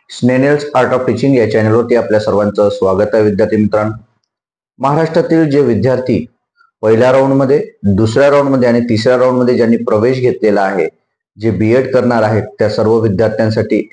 स्नेनियल्स art of teaching या चॅनलवरती आपल्या सर्वांचं स्वागत आहे. विद्यार्थी मित्रांनो, महाराष्ट्रातील जे विद्यार्थी पहिल्या राऊंडमध्ये, दुसऱ्या राऊंडमध्ये आणि तिसऱ्या राऊंडमध्ये ज्यांनी प्रवेश घेतलेला आहे, जे बीएड करणार आहेत, त्या सर्व विद्यार्थ्यांसाठी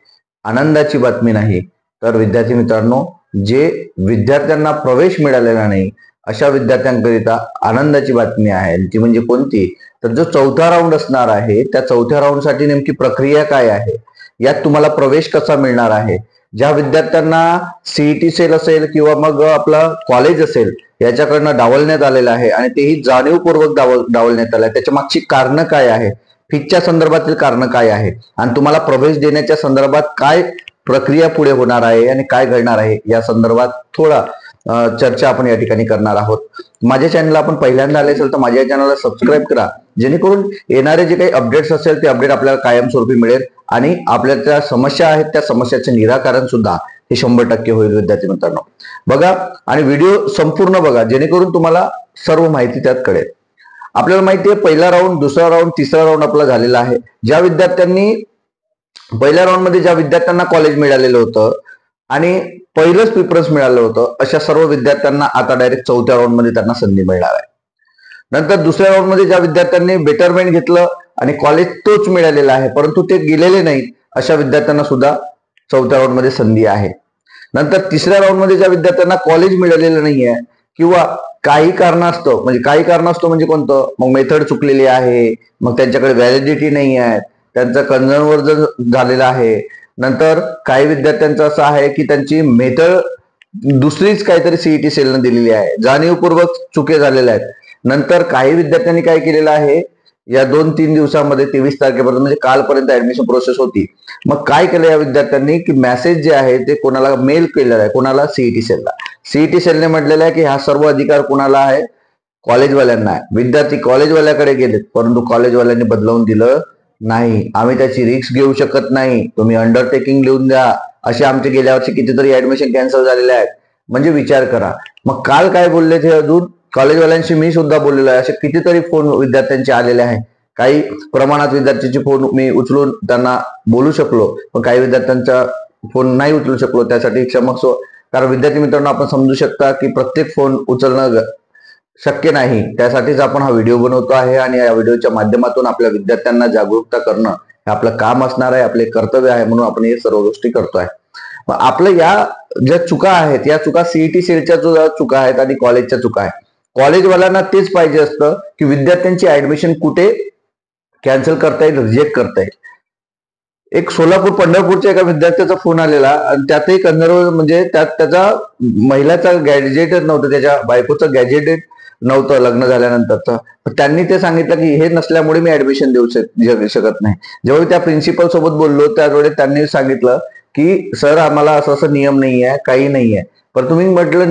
आनंदाची बातमी नाही, तर विद्यार्थी मित्रांनो, जे विद्यार्थ्यांना प्रवेश मिळालेला नाही अशा विद्यार्थ्यांकरिता आनंदाची बातमी आहे. ती म्हणजे कोणती? तर जो चौथा राऊंड असणार आहे, त्या चौथ्या राऊंडसाठी नेमकी प्रक्रिया काय आहे, यात तुम्हाला प्रवेश कसा मिळणार आहे, ज्या विद्यार्थ्यांना सीईटी सेल असेल किंवा मग आपलं कॉलेज असेल याच्याकडनं डावलण्यात आलेलं आहे आणि तेही जाणीवपूर्वक डावलण्यात आलं आहे, त्याच्या मागची कारणं काय आहे, फीच्या संदर्भातील कारणं काय आहे आणि तुम्हाला प्रवेश देण्याच्या संदर्भात काय प्रक्रिया पुढे होणार आहे आणि काय घडणार आहे या संदर्भात थोडा चर्चा आपण या ठिकाणी करणार आहोत. माझ्या चॅनलला आपण पहिल्यांदा आले असेल तर माझ्या चॅनलला सबस्क्राईब करा, जेणेकरून येणारे जे काही अपडेट्स असेल ते अपडेट आपल्याला कायमस्वरूपी मिळेल आणि आपल्या ज्या समस्या आहेत त्या समस्याचे निराकरण सुद्धा हे 100% होईल. विद्यार्थी मित्रांनो, बघा आणि व्हिडिओ संपूर्ण बघा, जेणेकरून तुम्हाला सर्व माहिती त्यात कळेल. आपल्याला माहिती आहे पहिला राऊंड, दुसरा राऊंड, तिसरा राऊंड आपला झालेला आहे. ज्या विद्यार्थ्यांनी पहिल्या राऊंड मध्ये ज्या विद्यार्थ्यांना कॉलेज मिळालेलं होतं आणि पहिलंच प्रिफरन्स मिळालं होतं, अशा सर्व विद्यार्थ्यांना आता डायरेक्ट चौथ्या राऊंड मध्ये त्यांना संधी मिळणार आहे. नंतर दुसऱ्या राऊंड मध्ये ज्या विद्यार्थ्यांनी बेटरमेंट घेतलं आणि कॉलेज तोच मिळालेला आहे परंतु ते गेलेले नाहीत, अशा विद्यार्थ्यांना सुद्धा चौथ्या राऊंड मध्ये संधी आहे. नंतर तिसऱ्या राऊंड मध्ये ज्या विद्यार्थ्यांना कॉलेज मिळालेलं नाहीये किंवा काही कारणास्तव म्हणजे कोणतं, मग मेथड चुकलेली आहे, मग त्यांच्याकडे व्हॅलिडिटी नाही आहे, त्यांचं कन्झर्न झालेलं आहे. नंतर काही विद्यार्थ्यांचं असं आहे की त्यांची मेथड दुसरीच काहीतरी सीईटी सेलनं दिलेली आहे, जाणीवपूर्वक चुके झालेल्या आहेत. नंतर काही विद्यार्थ्यांनी काय केलेलं आहे, या 2-3 दिवसामध्ये 23 तारखेपर्यंत म्हणजे कालपर्यंत ऍडमिशन प्रोसेस होती, मग काय केलं या विद्यार्थ्यांनी की मेसेज जे आहे ते कोणाला मेल केलेला आहे, कोणाला सीईटी सेलला. सीईटी सेलने म्हटलेलं आहे की हा सर्व अधिकार कोणाला आहे, कॉलेजवाल्यांना आहे. विद्यार्थी कॉलेजवाल्याकडे गेलेत परंतु कॉलेजवाल्यांनी बदलवून दिलं नाही, आम्ही त्याची रिस्क घेऊ शकत नाही, तुम्ही अंडरटेकिंग लिहून द्या. असे आमचे गेल्या वर्षी कितीतरी ऍडमिशन कॅन्सल झालेले आहेत. म्हणजे विचार करा, मग काल काय बोलले ते अजून कॉलेजवाल्यांशी मी सुद्धा बोललेलो आहे. असे कितीतरी फोन विद्यार्थ्यांचे आलेले आहे. काही प्रमाणात विद्यार्थ्यांचे फोन मी उचलून त्यांना बोलू शकलो, पण काही विद्यार्थ्यांचा फोन नाही उचलू शकलो, त्यासाठी क्षमस्व. कारण विद्यार्थी मित्रांनो, आपण समजू शकता की प्रत्येक फोन उचलणं शक्य नाही, त्यासाठीच आपण हा व्हिडिओ बनवतो आहे आणि या व्हिडिओच्या माध्यमातून आपल्या विद्यार्थ्यांना जागरूकता करणं हे आपलं काम असणार आहे, आपले कर्तव्य आहे, म्हणून आपण हे सर्व गोष्टी करतोय. आपल्या या ज्या चुका आहेत, या चुका सीईटी सेलच्या चुका आहेत आणि कॉलेजच्या चुका आहेत. कॉलेजवाल्यांना तेच पाहिजे असतं की विद्यार्थ्यांची ऍडमिशन कुठे कॅन्सल करता येईल, रिजेक्ट करता येईल. एक सोलापूर पंढरपूरच्या एका विद्यार्थ्याचा फोन आलेला आणि त्यातही कन्नर्व म्हणजे त्यात त्याचा महिलाचा गॅजेट नव्हतं, त्याच्या बायकोचं गॅजेट नव्हतं लग्न झाल्यानंतरचं. त्यांनी ते सांगितलं की हे नसल्यामुळे मी ऍडमिशन देऊ शकत नाही. जेव्हा त्या प्रिन्सिपल सोबत बोललो त्यावेळी त्यांनी सांगितलं की सर, आम्हाला असं असं नियम नाही आहे, काही नाही आहे. पण तुम्ही म्हटलं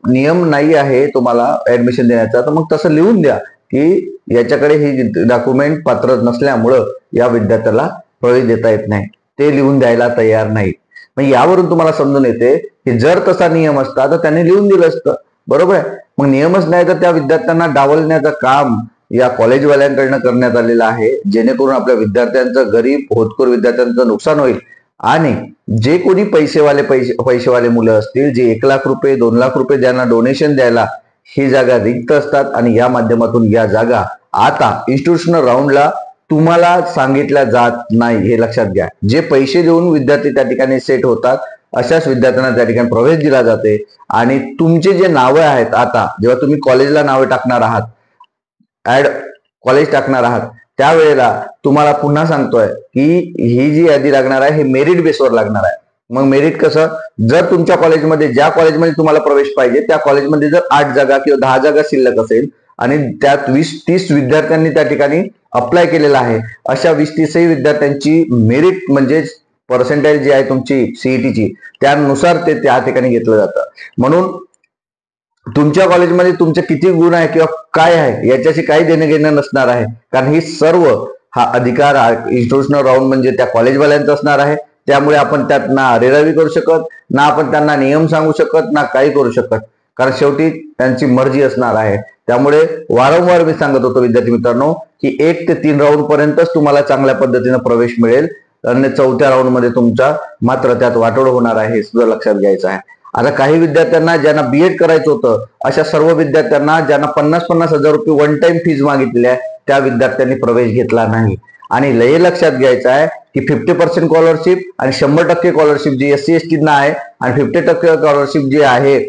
नियम नाही आहे तुम्हाला ऍडमिशन देण्याचा, तर मग तसं लिहून द्या की याच्याकडे ही डॉक्युमेंट पात्र नसल्यामुळं या विद्यार्थ्याला प्रवेश देता येत नाही, ते लिहून द्यायला तयार नाही. मग यावरून तुम्हाला समजून येते की जर तसा नियम असता तर त्यांनी लिहून दिलं असतं, बरोबर आहे. मग नियमच नाही तर त्या विद्यार्थ्यांना डावलण्याचं काम या कॉलेजवाल्यांकडनं करण्यात आलेलं आहे, जेणेकरून आपल्या विद्यार्थ्यांचं, गरीब होतकरू विद्यार्थ्यांचं नुकसान होईल. आणि जे कोणी पैसेवाले मुलं असतील, जे 1 लाख रुपये 2 लाख रुपये ज्यांना डोनेशन द्यायला ही जागा रिक्त असतात आणि या माध्यमातून या जागा आता इन्स्टिट्यूशनल राऊंडला तुम्हाला सांगितल्या जात नाही, हे लक्षात घ्या. जे पैसे देऊन विद्यार्थी त्या ठिकाणी सेट होतात अशाच विद्यार्थ्यांना त्या ठिकाणी प्रवेश दिला जाते. आणि तुमचे जे नावं आहेत, आता जेव्हा तुम्ही कॉलेजला नावं टाकणार आहात, कॉलेज टाकणार आहात, त्यावेळेला तुम्हाला पुन्हा सांगतोय की ही जी यादी लागणार आहे हे मेरिट बेसवर लागणार आहे. मग मेरिट कसं, जर तुमच्या कॉलेजमध्ये, ज्या कॉलेजमध्ये तुम्हाला प्रवेश पाहिजे त्या कॉलेजमध्ये जर 8 जागा किंवा 10 जागा शिल्लक असेल आणि त्यात 20-30 विद्यार्थ्यांनी त्या ठिकाणी अप्लाय केलेला आहे, अशा 20-30 विद्यार्थ्यांची मेरिट म्हणजे पर्सेंटेज जी आहे तुमची सीईटीची, त्यानुसार ते त्या ठिकाणी घेतलं जातं. म्हणून तुमच्या कॉलेजमध्ये तुमचे किती गुण आहे किंवा काय आहे याच्याशी काही देणं घेणं नसणार आहे, कारण ही सर्व हा अधिकार इन्स्टिट्यूशनल राऊंड म्हणजे त्या कॉलेजवाल्यांचा असणार आहे. त्यामुळे आपण त्यात ना अरेरावी करू शकत, ना आपण त्यांना नियम सांगू शकत, ना काही करू शकत, कारण शेवटी त्यांची मर्जी असणार आहे. त्यामुळे वारंवार मी सांगत होतो विद्यार्थी मित्रांनो की 1 ते 3 राऊंड पर्यंतच तुम्हाला चांगल्या पद्धतीने प्रवेश मिळेल. आणि चौथ्या राऊंड मध्ये तुमचा मात्र त्यात वाटोळ होणार आहे, हे सुद्धा लक्षात घ्यायचं आहे. आता काही विद्यार्थ्यांना ज्यांना बीएड करायचं होतं, अशा सर्व विद्यार्थ्यांना ज्यांना 50,000 रुपये वन टाइम फीज मागितली आहे, त्या विद्यार्थ्यांनी प्रवेश घेतला नाही. आणि हे लक्षात घ्यायचं आहे की 50% स्कॉलरशिप आणि 100% स्कॉलरशिप जी SC ST ना आहे आणि 50% स्कॉलरशिप जी आहे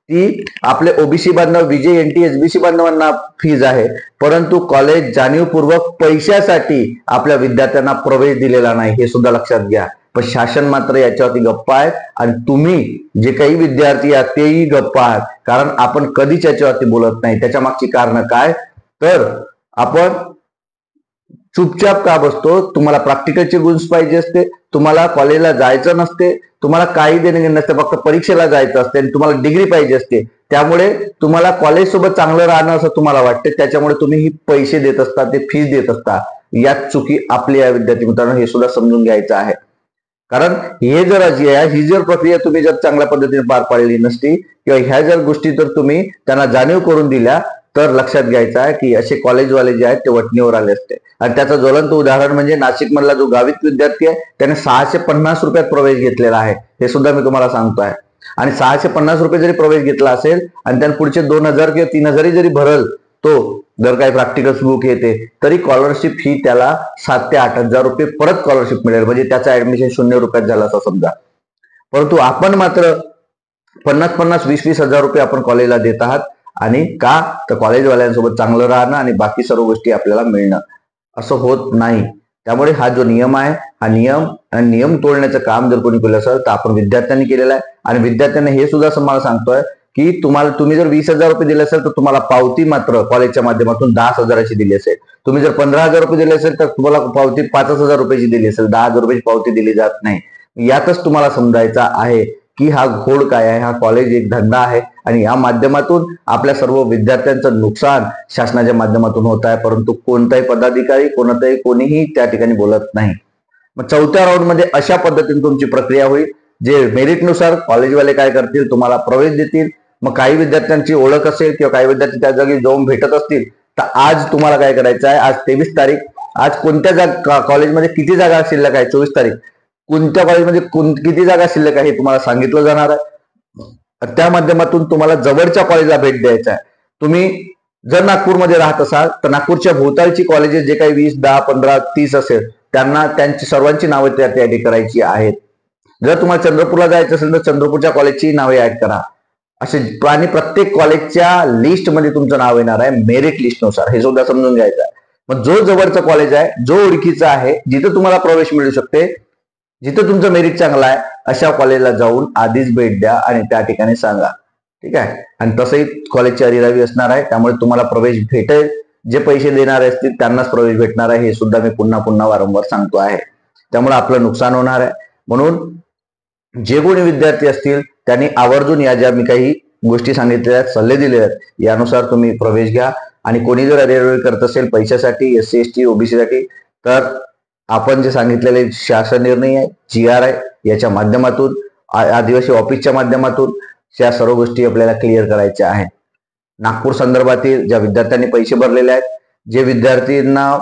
ती आपले ओबीसी बांधव विजय NT SBC बांधवांना फीज आहे. परंतु कॉलेज जाणीवपूर्वक पैशासाठी आपल्या विद्यार्थ्यांना प्रवेश दिलेला नाही, हे सुद्धा लक्षात घ्या. पण शासन मात्र याच्यावरती गप्पा आहे आणि तुम्ही जे काही विद्यार्थी आहात तेही गप्पा आहात, कारण आपण कधीच याच्यावरती बोलत नाही. त्याच्या मागची कारण काय, तर आपण चुपचाप का बसतो. तुम्हाला प्रॅक्टिकलचे गुण पाहिजे असते, तुम्हाला कॉलेजला जायचं नसते, तुम्हाला काही देणे घेणं नसते, फक्त परीक्षेला जायचं असते आणि तुम्हाला डिग्री पाहिजे असते. त्यामुळे तुम्हाला कॉलेज सोबत चांगलं राहणं असं तुम्हाला वाटते, त्याच्यामुळे तुम्ही ही पैसे देत असता, ते फीस देत असता. यात चुकी आपली या विद्यार्थी मित्रांनो, हे सुद्धा समजून घ्यायचं आहे. कारण हे जर ही जर प्रक्रिया तुम्ही जर चांगल्या पद्धतीने पार पाडली नसती किंवा ह्या जर गोष्टी जर तुम्ही त्यांना जाणीव करून दिल्या, तर लक्षात घ्यायचं आहे की असे कॉलेजवाले जे आहेत ते वटणीवर आले असते. आणि त्याचं ज्वलंत उदाहरण म्हणजे नाशिक मधला जो गावित विद्यार्थी आहे, त्याने 650 रुपयात प्रवेश घेतलेला आहे, हे सुद्धा मी तुम्हाला सांगतो आहे. आणि 650 रुपये जरी प्रवेश घेतला असेल आणि त्याने पुढचे 2,000 किंवा 3,000 जरी भरल, तो जर काही प्रॅक्टिकल बुक येते, तरी स्कॉलरशिप ही त्याला 7,000 ते 8,000 रुपये परत स्कॉलरशिप मिळेल. म्हणजे त्याचं ऍडमिशन 0 रुपयात झालं असं समजा. परंतु आपण मात्र 50,000, 20,000 रुपये आपण कॉलेजला देत आहात. आणि का, तर कॉलेजवाल्यांसोबत चांगलं राहणं आणि बाकी सर्व गोष्टी आपल्याला मिळणं, असं होत नाही. त्यामुळे हा जो नियम आहे, हा नियम तोडण्याचं काम जर कोणी केलं असेल तर आपण विद्यार्थ्यांनी केलेलं आहे. आणि विद्यार्थ्यांना हे सुद्धा मला सांगतोय की तुम्ही जर 20,000 रुपये दिले असेल तर तुम्हाला पावती मात्र कॉलेजच्या माध्यमातून 10,000ची दिली असेल. तुम्ही जर 15,000 रुपये दिले असेल तर तुम्हाला पावती 5,000 रुपयाची दिली असेल, 10,000 रुपयाची पावती दिली जात नाही. यातच तुम्हाला समजायचं आहे की हा घोड काय आहे, हा कॉलेज एक धंदा आहे आणि या माध्यमातून आपल्या सर्व विद्यार्थ्यांचं नुकसान शासनाच्या माध्यमातून होत आहे. परंतु कोणताही पदाधिकारी कोणीही त्या ठिकाणी बोलत नाही. मग चौथ्या राऊंड मध्ये अशा पद्धतीने तुमची प्रक्रिया होईल, जे मेरिटनुसार कॉलेजवाले काय करतील, तुम्हाला प्रवेश देतील. मग काही विद्यार्थ्यांची ओळख असेल किंवा काही विद्यार्थी त्या जागी जाऊन भेटत असतील, तर आज तुम्हाला काय करायचं आहे, आज 23 तारीख, आज कोणत्या जागा कॉलेजमध्ये किती जागा शिल्लक आहे, 24 तारीख कोणत्या कॉलेजमध्ये किती जागा शिल्लक आहे हे तुम्हाला सांगितलं जाणार आहे. त्या माध्यमातून तुम्हाला जवळच्या कॉलेजला भेट द्यायचा आहे. तुम्ही जर नागपूरमध्ये राहत असाल तर नागपूरच्या भोवतालची कॉलेजेस जे काही 20, 10, 15, 30 असेल त्यांची सर्वांची नावे त्या ऍड करायची आहेत. जर तुम्हाला चंद्रपूरला जायचं असेल तर चंद्रपूरच्या कॉलेजची नावे ऍड करा. असे आणि प्रत्येक कॉलेजच्या लिस्टमध्ये तुमचं नाव येणार आहे मेरिट लिस्टनुसार, हे सुद्धा समजून घ्यायचं आहे. मग जो जवळचं कॉलेज आहे, जो ओळखीचा आहे, जिथं तुम्हाला प्रवेश मिळू शकते, जिथं तुमचं मेरिट चांगलं आहे, अशा कॉलेजला जाऊन आधीच भेट द्या आणि त्या ठिकाणी सांगा. ठीक आहे. आणि तसंही कॉलेजची हरिरावी असणार आहे, त्यामुळे तुम्हाला प्रवेश भेटेल. जे पैसे देणारे असतील त्यांनाच प्रवेश भेटणार आहे, हे सुद्धा मी पुन्हा वारंवार सांगतो आहे. त्यामुळे आपलं नुकसान होणार आहे. म्हणून जे कोणी विद्यार्थी असतील त्यांनी आवर्जून या ज्या मी काही गोष्टी सांगितलेल्या आहेत, सल्ले दिले आहेत, यानुसार तुम्ही प्रवेश घ्या. आणि कोणी जर हरिरावी करत असेल पैशासाठी, SC ST OBC साठी, तर आपण जे सांगितलेले शासन निर्णय आहे, GR आहे, याच्या माध्यमातून, आदिवासी ऑफिसच्या माध्यमातून या सर्व गोष्टी आपल्याला क्लिअर करायच्या आहेत. नागपूर संदर्भातील ज्या विद्यार्थ्यांनी पैसे भरलेले आहेत, जे विद्यार्थ्यांना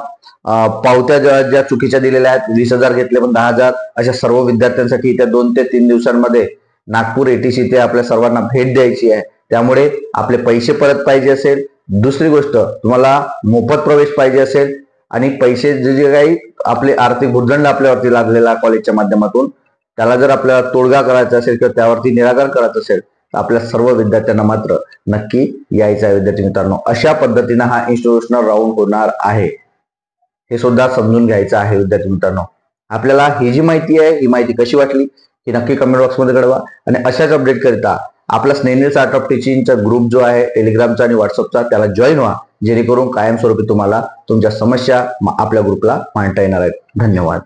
पावत्या ज्या चुकीच्या दिलेल्या आहेत, 20,000 घेतले पण 10,000, अशा सर्व विद्यार्थ्यांसाठी त्या 2 ते 3 दिवसांमध्ये नागपूर ATC ते आपल्या सर्वांना भेट द्यायची आहे. त्यामुळे आपले पैसे परत पाहिजे असेल, दुसरी गोष्ट तुम्हाला मोफत प्रवेश पाहिजे असेल आणि पैसे जे काही आपले आर्थिक भुर्दंड आपल्यावरती लागलेला कॉलेजच्या माध्यमातून, त्याला जर आपल्याला तोडगा करायचा असेल किंवा त्यावरती निराकरण करायचं असेल तर आपल्या सर्व विद्यार्थ्यांना मात्र नक्की यायचं आहे. विद्यार्थी मित्रांनो, अशा पद्धतीनं हा इन्स्टिट्यूशनल राऊंड होणार आहे, हे सुद्धा समजून घ्यायचं आहे. विद्यार्थी मित्रांनो, आपल्याला ही जी माहिती आहे, ही माहिती कशी वाटली ही नक्की कमेंट बॉक्समध्ये कळवा. आणि अशाच अपडेट करिता आपला स्नेहिल्स आर्ट ऑफ टीचिंगचा ग्रुप जो आहे टेलिग्रामचा आणि व्हॉट्सअपचा, त्याला जॉईन व्हा, जेणेकरून कायमस्वरूपी तुम्हाला तुमच्या समस्या आपल्या ग्रुपला मांडता येणार आहेत. धन्यवाद.